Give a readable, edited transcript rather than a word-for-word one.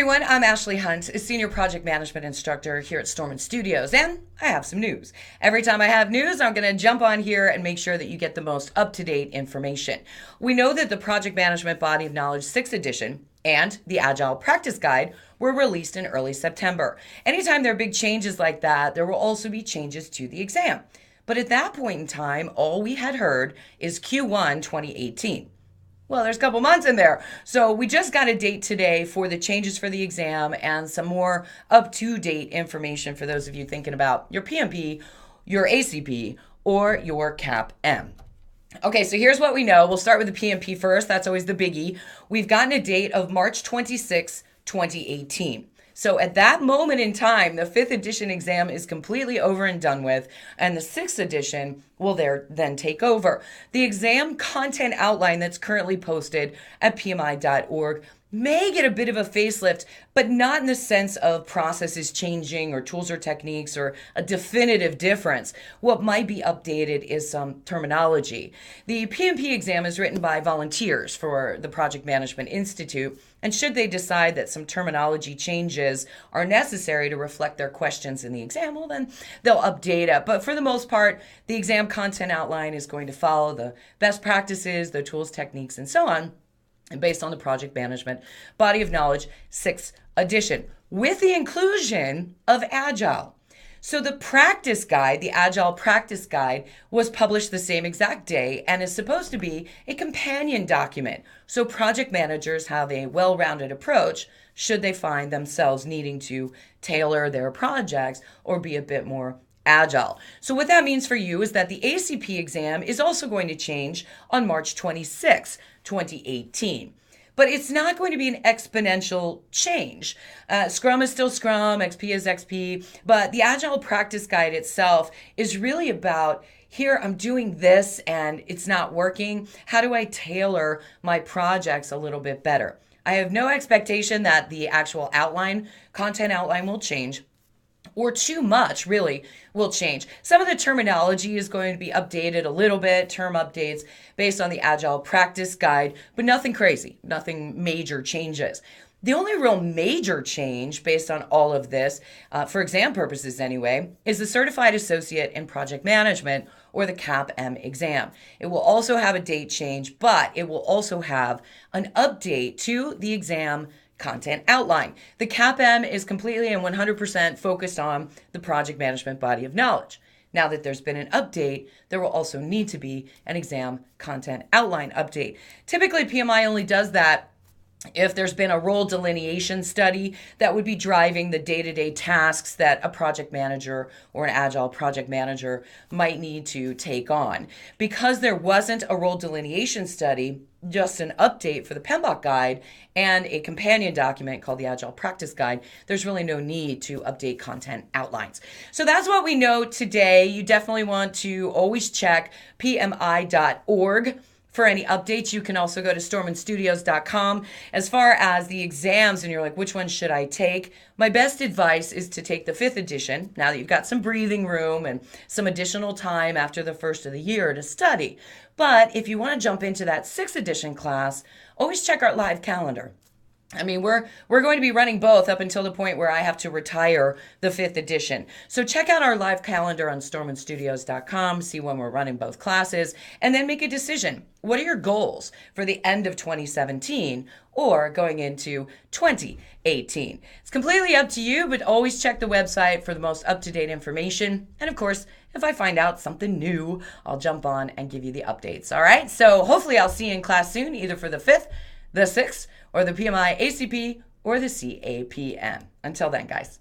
everyone, I'm Ashley Hunt, a Senior Project Management Instructor here at Storm Studios, and I have some news. Every time I have news, I'm going to jump on here and make sure that you get the most up-to-date information. We know that the Project Management Body of Knowledge 6th edition and the Agile Practice Guide were released in early September. Anytime there are big changes like that, there will also be changes to the exam. But at that point in time, all we had heard is Q1 2018. Well, there's a couple months in there. So we just got a date today for the changes for the exam and some more up-to-date information for those of you thinking about your PMP, your ACP, or your CAP-M. Okay, so here's what we know. We'll start with the PMP first. That's always the biggie. We've gotten a date of March 26, 2018. So at that moment in time, the 5th edition exam is completely over and done with, and the 6th edition will then take over. The exam content outline that's currently posted at PMI.org may get a bit of a facelift, but not in the sense of processes changing or tools or techniques or a definitive difference. What might be updated is some terminology. The PMP exam is written by volunteers for the Project Management Institute, and should they decide that some terminology changes are necessary to reflect their questions in the exam, well, then they'll update it. But for the most part, the exam content outline is going to follow the best practices, the tools, techniques, and so on, and based on the Project Management Body of Knowledge 6th edition, with the inclusion of Agile. So the practice guide, the Agile practice guide, was published the same exact day and is supposed to be a companion document. So project managers have a well-rounded approach should they find themselves needing to tailor their projects or be a bit more agile. So what that means for you is that the ACP exam is also going to change on March 26, 2018. But it's not going to be an exponential change. Scrum is still Scrum, XP is XP, but the Agile Practice Guide itself is really about, here I'm doing this and it's not working. How do I tailor my projects a little bit better? I have no expectation that the actual content outline will change, or too much really will change. Some of the terminology is going to be updated a little bit, term updates based on the Agile Practice Guide, but nothing crazy, nothing major changes. The only real major change based on all of this, for exam purposes anyway, is the Certified Associate in Project Management, or the CAP-M exam. It will also have a date change, but it will also have an update to the exam content outline. The CAP-M is completely and 100% focused on the project management body of knowledge. Now that there's been an update, there will also need to be an exam content outline update. Typically, PMI only does that if there's been a role delineation study that would be driving the day-to-day tasks that a project manager or an agile project manager might need to take on. Because there wasn't a role delineation study, just an update for the PMBOK guide and a companion document called the Agile Practice Guide, there's really no need to update content outlines. So that's what we know today. You definitely want to always check PMI.org for any updates. You can also go to stormandstudios.com. As far as the exams, and you're like, which one should I take? My best advice is to take the 5th edition, now that you've got some breathing room and some additional time after the first of the year to study. But if you want to jump into that 6th edition class, always check our live calendar. I mean, we're going to be running both up until the point where I have to retire the 5th edition. So check out our live calendar on stormandstudios.com, see when we're running both classes, and then make a decision. What are your goals for the end of 2017 or going into 2018? It's completely up to you, but always check the website for the most up-to-date information. And of course, if I find out something new, I'll jump on and give you the updates. All right, so hopefully I'll see you in class soon, either for the 5th, the 6th, or the PMI ACP, or the CAP-M. Until then, guys.